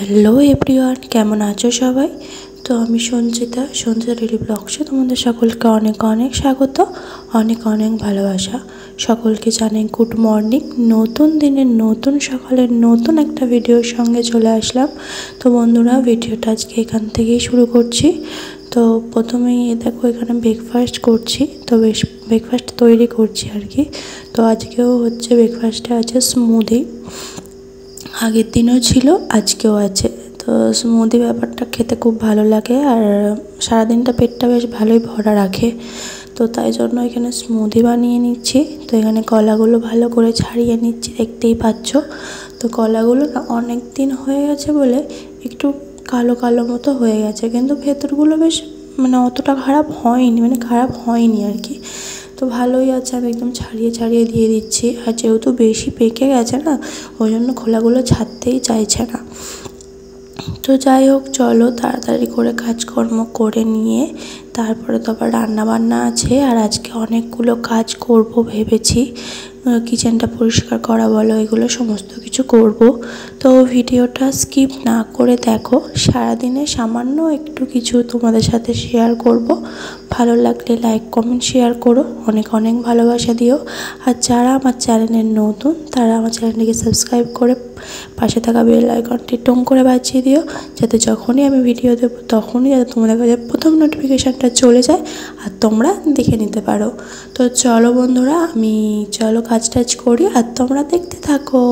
Hello everyone, কেমন আছো সবাই? তো আমি সঞ্চিতা ডেইলি ব্লগসে তোমাদের সকলকে অনেক অনেক স্বাগত, অনেক অনেক ভালোবাসা। সকলকে জানাই গুড মর্নিং। নতুন দিনের নতুন সকালের নতুন একটা ভিডিওর সঙ্গে চলে আসলাম। তো বন্ধুরা, ভিডিওটা আজকে এখান থেকেই শুরু করছি। তো প্রথমেই দেখো এখানে ব্রেকফাস্ট করছি। তো ব্রেকফাস্ট তৈরি করছি আর কি। তো আজকেও হচ্ছে ব্রেকফাস্টে আছে স্মুদি। আগের দিনও ছিল, আজকেও আছে। তো স্মুদি ব্যাপারটা খেতে খুব ভালো লাগে, আর সারাদিনটা পেটটা বেশ ভালোই ভরা রাখে। তো তাই জন্য এখানে স্মুদি বানিয়ে নিচ্ছি। তো এখানে কলাগুলো ভালো করে ছাড়িয়ে নিচ্ছি, দেখতেই পাচ্ছ। তো কলাগুলো না অনেক দিন হয়ে গেছে বলে একটু কালো কালো মতো হয়ে গেছে, কিন্তু ভেতরগুলো বেশ অতটা খারাপ হয়নি আর কি। তো ভালোই আছে। আমি একদম ছাড়িয়ে ছাড়িয়ে দিয়ে দিচ্ছি। আর যেহেতু বেশি পেকে গেছে না, ওই জন্য খোলাগুলো ছাড়তেই চাইছে না। তো যাই হোক, চলো তাড়াতাড়ি করে কাজকর্ম করে নিয়ে তারপরে তো আবার রান্নাবান্না আছে। আর আজকে অনেকগুলো কাজ করব ভেবেছি। কিচেনটা পরিষ্কার করা বলো, এগুলো সমস্ত কিছু করব। তো ভিডিওটা স্কিপ না করে দেখো। সারাদিনে সামান্য একটু কিছু তোমাদের সাথে শেয়ার করব। ভালো লাগলে লাইক কমেন্ট শেয়ার করো, অনেক অনেক ভালোবাসা দিও। আর যারা আমার চ্যানেলের নতুন, তারা আমার চ্যানেলটিকে সাবস্ক্রাইব করে পাশে থাকা বেল আইকনটি টং করে বাজিয়ে দিও, যাতে যখনই আমি ভিডিও দেবো তখনই যাতে তোমাদের কাছে প্রথম নোটিফিকেশানটা চলে যায় আর তোমরা দেখে নিতে পারো। তো চলো বন্ধুরা, আমি কাজ টাজ করি আর তোমরা দেখতে থাকো।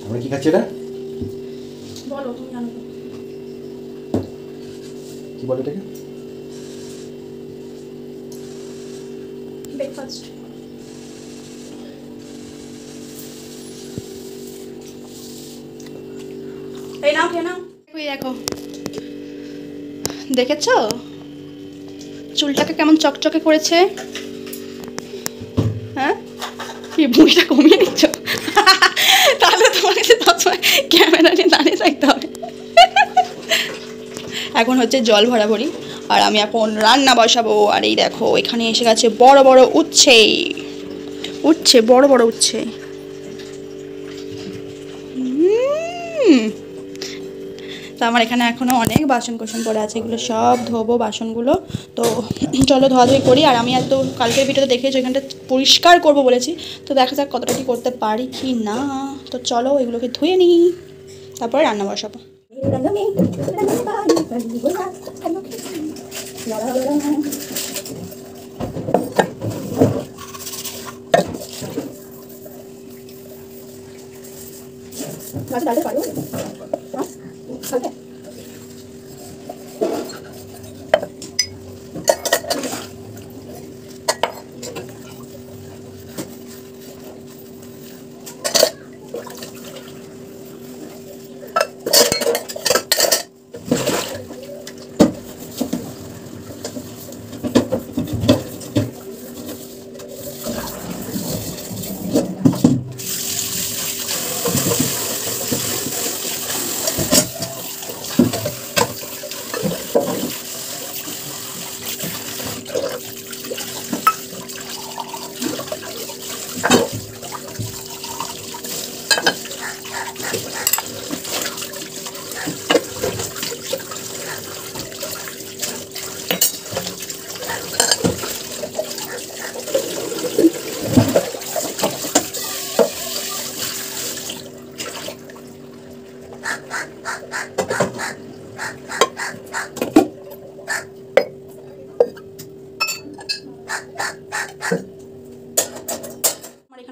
আমরা কি খাচ্ছি? এটা বলো, তুমি জানো কি বলে এটাকে? ব্রেকফাস্ট। এই নাও, খেয়ে নাও। দেখো, দেখেছো চুলটাকে কেমন চকচকে করেছে? হ্যাঁ, এই মুখটা কমিয়ে নিচ্ছ? তাহলে তোমাকে সবসময় ক্যামেরা নিয়ে দাঁড়িয়ে থাকতে হবে। এখন হচ্ছে জল ভরাভরি, আর আমি এখন রান্না বসাবো। আর এই দেখো, এখানে এসে গেছে বড় বড় উচ্ছে, বড় বড় উচ্ছে। তো আমার এখানে এখনও অনেক বাসন কোসন পড়ে আছে, এগুলো সব ধোবো বাসনগুলো। তো চলো ধোয়াধুয়ি করি। আর আমি এত কালকের ভিডিওতে দেখেছি এখানটা পরিষ্কার করব বলেছি, তো দেখা যাক কতটা কি করতে পারি কি না। তো চলো এগুলোকে ধুয়ে নিই, তারপরে রান্না বসাবো।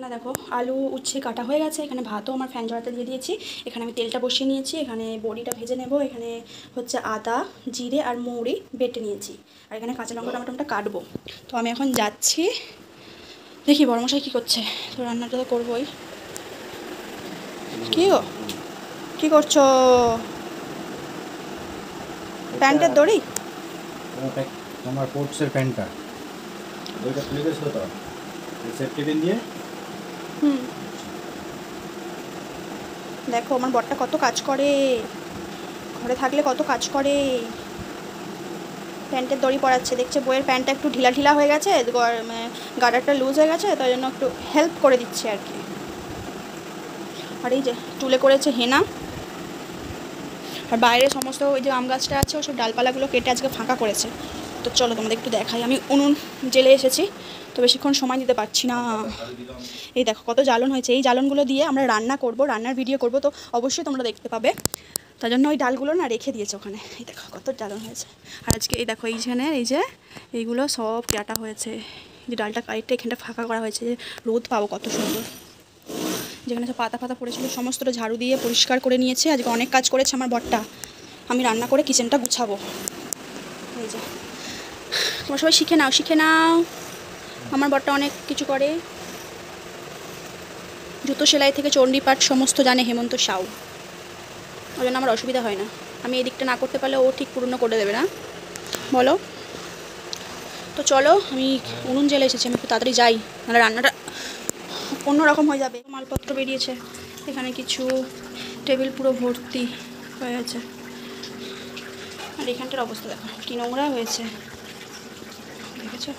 এখানে দেখো আলু উচ্ছে কাটা হয়ে গেছে, এখানে ভাতও আমার ফ্যান ঝরাতে দিয়ে দিয়েছি, এখানে আমি তেলটা বসিয়ে নিয়েছি, এখানে বড়িটা ভেজে নেব, এখানে হচ্ছে আদা জিরে আর মৌরি বেটে নিয়েছি, আর এখানে কাঁচা লঙ্কা টমেটোটা কাটবো। তো আমি এখন যাচ্ছি, দেখি বড়মশাই কী করছে। তো রান্নাটা তো করবোই। কী গো কী করছো? প্যান্টের দড়ি তোমার কোটসের প্যান্টটা ওইটা খুলে গেছিলো তো সেফটি পিন দিয়ে। দেখো আমার বরটা কত কাজ করে, ঘরে থাকলে কত কাজ করে। প্যান্টের দড়ি পরাচ্ছে, দেখছে বইয়ের প্যান্টটা একটু ঢিলা ঢিলা হয়ে গেছে, গার্ডারটা লুজ হয়ে গেছে, তাই জন্য একটু হেল্প করে দিচ্ছে আর কি। আর এই যে চুলে করেছে হেনা, আর বাইরে সমস্ত ওই যে আম গাছটা আছে ওসব ডালপালাগুলো কেটে আজকে ফাঁকা করেছে। তো চলো তোমাদের একটু দেখাই। আমি উনুন জেলে এসেছি, তো বেশিক্ষণ সময় দিতে পারছি না। এই দেখো কত জ্বালন হয়েছে, এই জ্বালনগুলো দিয়ে আমরা রান্না করব, রান্নার ভিডিও করব, তো অবশ্যই তোমরা দেখতে পাবে। তার জন্য ওই ডালগুলো না রেখে দিয়েছে ওখানে। এই দেখো কত জ্বালন হয়েছে। আর আজকে এই দেখো এইখানে এই যে এইগুলো সব কাটা হয়েছে, যে ডালটা কাটতে এখানটা ফাঁকা করা হয়েছে, যে রোদ পাবো কত সুন্দর। যেখানে সব পাতা ফাতা পড়েছিল সমস্তটা ঝাড়ু দিয়ে পরিষ্কার করে নিয়েছে। আজকে অনেক কাজ করেছে আমার বরটা। আমি রান্না করে কিচেনটা গুছাবো। এই যে তোমরা সবাই শিখে নাও, শিখে নাও, আমার বরটা অনেক কিছু করে। জুতো সেলাই থেকে চণ্ডীপাঠ সমস্ত জানে হেমন্ত সাউ, ওই জন্য আমার অসুবিধা হয় না। আমি এই দিকটা না করতে পারলে ও ঠিক পূর্ণ করে দেবে না, বলো। তো চলো আমি উনুন জেলে এসেছি, আমি একটু তাড়াতাড়ি যাই, নাহলে রান্নাটা অন্যরকম হয়ে যাবে। মালপত্র বেরিয়েছে এখানে কিছু, টেবিল পুরো ভর্তি হয়ে আছে। আর এখানটার অবস্থা দেখো কী নোংরা হয়েছে, দেখেছো?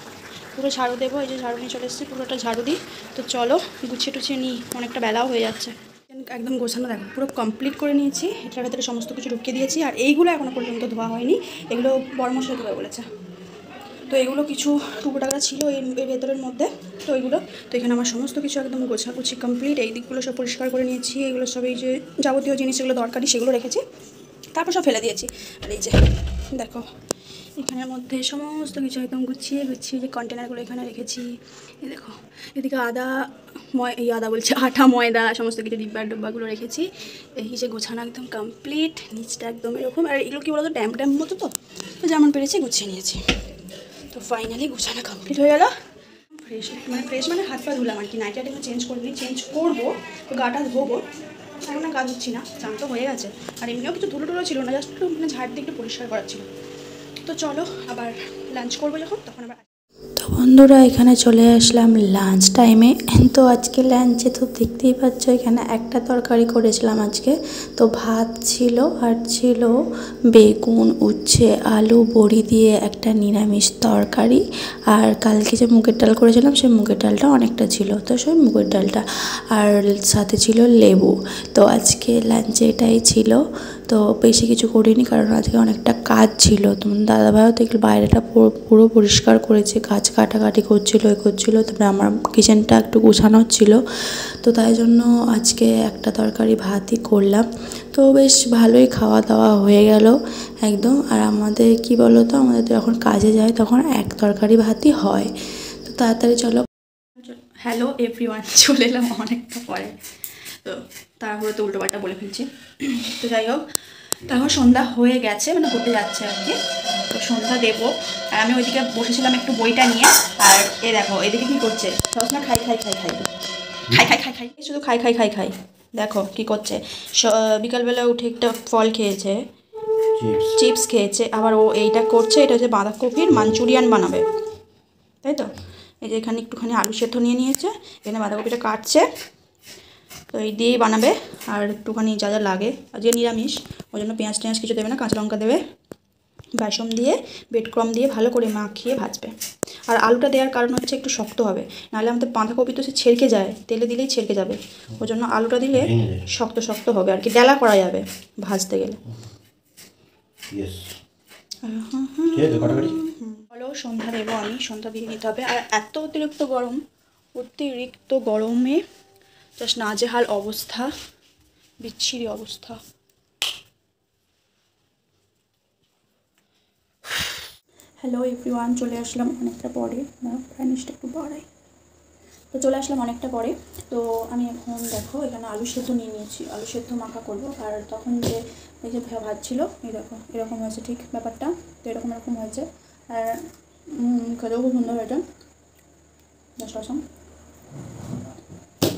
পুরো ঝাড়ু দেবো, এই যে ঝাড়ু নিয়ে চলে এসেছি, পুরোটা ঝাড়ু দিই। তো চলো গুছিয়ে টুছিয়ে নিই, অনেকটা বেলাও হয়ে যাচ্ছে। একদম গোছানো দেখো পুরো কমপ্লিট করে নিয়েছি, এটার ভেতরে সমস্ত কিছু ঢুকিয়ে দিয়েছি। আর এইগুলো এখনও পর্যন্ত ধোয়া হয়নি, এগুলো বড়মশাই ধোয়া বলেছে। তো এগুলো কিছু টুকরো টাকা ছিল এর ভেতরের মধ্যে, তো এইগুলো তো এখানে আমার সমস্ত কিছু একদম গোছাগুছি কমপ্লিট। এই দিকগুলো সব পরিষ্কার করে নিয়েছি, এগুলো সব এই যে যাবতীয় জিনিস যেগুলো দরকারি সেগুলো রেখেছি, তারপর সব ফেলে দিয়েছি। আর এই যে দেখো এখানের মধ্যে সমস্ত কিছু একদম গুছিয়ে গুছিয়ে যে কন্টেনারগুলো এখানে রেখেছি। এই দেখো এদিকে আদা বলছে আটা ময়দা সমস্ত কিছু ডিব্বাগুলো রেখেছি। এই যে গোছানো একদম কমপ্লিট, নিচটা একদম এরকম। আর এগুলো কী বলতো ড্যাম্প মতো, তো যেমন পেরেছি গুছিয়ে নিয়েছি। তো ফাইনালি গোছানো কমপ্লিট হয়ে গেল। ফ্রেশ মানে হাত পা ধুলাম আর কি, নাইটি আইটেমে চেঞ্জ করবো, তো গাটা ধোবো। এখন না গা ধুচ্ছি না, চান তো হয়ে গেছে। আর এমনিও কিছু ধুলো টুলো ছিল না, জাস্ট একটু মানে ঝাড় দিয়ে একটু পরিষ্কার করার ছিল। তো চলো আবার লাঞ্চ করবো যখন, তখন আবার। তো বন্ধুরা এখানে চলে আসলাম লাঞ্চ টাইমে। তো আজকে লাঞ্চে তো দেখতেই পাচ্ছ এখানে একটা তরকারি করেছিলাম আজকে। তো ভাত ছিল, আর ছিল বেগুন উচ্ছে আলু বড়ি দিয়ে একটা নিরামিষ তরকারি। আর কালকে যে মুগের ডাল করেছিলাম সেই মুগের ডালটা অনেকটা ছিল, তো সেই মুগের ডালটা, আর সাথে ছিল লেবু। তো আজকে লাঞ্চে এটাই ছিল। তো বেশি কিছু করিনি, কারণ আজকে অনেকটা কাজ ছিল। তোমার দাদাভাইও দেখলো বাইরেটা পুরো পরিষ্কার করেছে, গাছ কাটাকাটি করছিলো তারপরে আমার কিচেনটা একটু গোছানো ছিল। তো তাই জন্য আজকে একটা তরকারি ভাতই করলাম। তো বেশ ভালোই খাওয়া দাওয়া হয়ে গেল একদম। আর আমাদের কি বলো তো, আমাদের যখন কাজে যায় তখন এক তরকারি ভাতই হয়। তো তাড়াতাড়ি চলো। হ্যালো এভরিওয়ান, চলে এলাম অনেকটা পরে। তো তারপরে তো উল্টোপাল্টা বলে ফেলছি। তো যাই হোক, তখন সন্ধ্যা হয়ে গেছে, মানে হতে যাচ্ছে আর কি। তো সন্ধ্যা দেবো, আর আমি ওইদিকে বসেছিলাম একটু বইটা নিয়ে। আর এ দেখো এদিকে কী করছে, সবসময় খাই শুধু খাই। দেখো কী করছে, বিকালবেলা উঠে একটা ফল খেয়েছে, চিপস খেয়েছে, আবার ও এইটা করছে, এটা হচ্ছে বাঁধাকপির মাঞ্চুরিয়ান বানাবে, তাই তো। এই যে এখানে একটুখানি আলু সেদ্ধ নিয়ে নিয়েছে, এখানে বাঁধাকপিটা কাটছে, তো এই দিয়েই বানাবে। আর একটুখানি যা যা লাগে, আজকে নিরামিষ ওই জন্য পেঁয়াজ টেঁয়াজ কিছু দেবে না, কাঁচা লঙ্কা দেবে, বেসন দিয়ে ব্রেড ক্রাম্ব দিয়ে ভালো করে মাখিয়ে ভাজবে। আর আলুটা দেওয়ার কারণ হচ্ছে একটু শক্ত হবে, নাহলে আমাদের বাঁধাকপি তো সে ছেড়কে যায়, তেলে দিলেই ছেড়কে যাবে, ওই জন্য আলুটা দিলে শক্ত শক্ত হবে আর কি, ডেলা করা যাবে ভাজতে গেলে। বলো সন্ধ্যা দেবো আমি, সন্ধ্যা দিয়ে নিতে হবে। আর এত অতিরিক্ত গরমে জাস্ট নাজেহাল অবস্থা, বিচ্ছিরি অবস্থা। হ্যালো এভরিওয়ান, চলে আসলাম অনেকটা পরে, ফ্যানিশটা একটু বাড়াই। তো তো চলে আসলাম অনেকটা পরে। তো আমি এখন দেখো এখানে আলু সেদ্ধ নিয়ে নিয়েছি, আলু সেদ্ধ মাখা করবো। আর তখন যে এই যে ভাত ছিল, এই দেখো এরকম হয়েছে ঠিক ব্যাপারটা। তো এরকম হয়েছে, আর খেতেও খুব সুন্দর হয়েছে। রসম।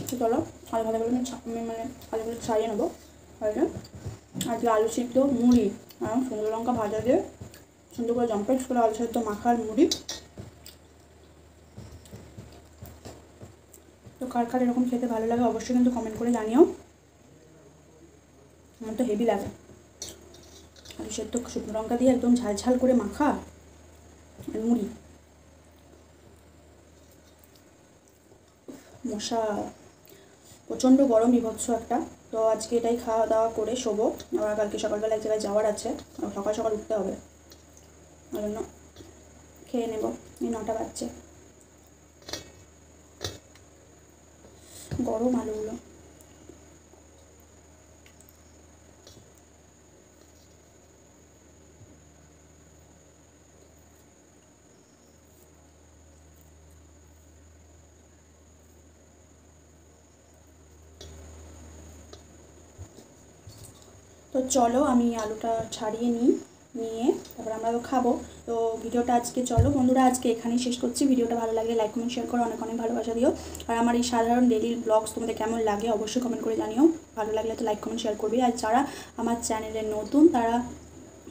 তো চলো আলু ভাজাগুলো আমি মানে আলুগুলো ছাড়িয়ে নেবো। হয়েছে আজকে আলু সিদ্ধ, মুড়ি আর শুকনো লঙ্কা ভাজা দিয়ে সুন্দর করে জম্পেক্স করে আলু সেদ্ধ মাখার মুড়ি। তো কার কার এরকম খেতে ভালো লাগে অবশ্যই কিন্তু কমেন্ট করে জানিও। আমার তো হেভি লাগে আলু সেদ্ধ শুকনো লঙ্কা দিয়ে একদম ঝাল ঝাল করে মাখা আর মুড়ি। মশা প্রচণ্ড গরম বিভৎস একটা। তো আজকে এটাই খাওয়া দাওয়া করে শোবো, আবার কালকে সকালবেলা এক জায়গায় যাওয়ার আছে, সকাল সকাল উঠতে হবে, ওই জন্য খেয়ে নেব। এই 9টা বাজছে, গরম আলুগুলো। তো চলো আমি আলুটা ছাড়িয়ে নিয়ে তারপর আমরা তো খাবো। তো ভিডিওটা আজকে চলো বন্ধুরা আজকে এখানেই শেষ করছি। ভিডিওটা ভালো লাগলে লাইক কমেন্ট শেয়ার করো, অনেক অনেক ভালোবাসা দিও। আর আমার এই সাধারণ ডেইলি ব্লগস তোমাদের কেমন লাগে অবশ্যই কমেন্ট করে জানিও। ভালো লাগলে তো লাইক কমেন্ট শেয়ার করবে। আর যারা আমার চ্যানেলে নতুন তারা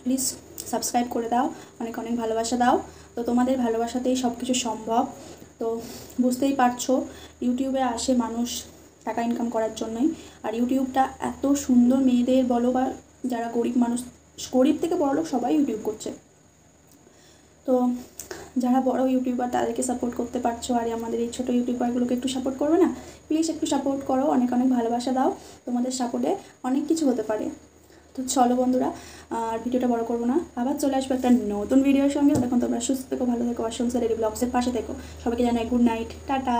প্লিজ সাবস্ক্রাইব করে দাও, অনেক অনেক ভালোবাসা দাও। তো তোমাদের ভালোবাসাতেই সব কিছু সম্ভব। তো বুঝতেই পারছো ইউটিউবে আসে মানুষ টাকা ইনকাম করার জন্যই। আর ইউটিউবটা এত সুন্দর, মেয়েদের বলো বা যারা গরিব মানুষ, গরিব থেকে বড় লোক সবাই ইউটিউব করছে। তো যারা বড় ইউটিউবার তাদেরকে সাপোর্ট করতে পারছো, আর আমাদের এই ছোটো ইউটিউবারগুলোকে একটু সাপোর্ট করবে না? প্লিজ একটু সাপোর্ট করো, অনেক অনেক ভালোবাসা দাও। তোমাদের সাপোর্টে অনেক কিছু হতে পারে। তো চলো বন্ধুরা আর ভিডিওটা বড় করবো না, আবার চলে আসবো একটা নতুন ভিডিওর সঙ্গে। তখন তোমরা সুস্থ থেকো, ভালো থেকো, আর সংসার ডেইলি ব্লগসের পাশে থেকো। সবাইকে জানাই গুড নাইট, টাটা।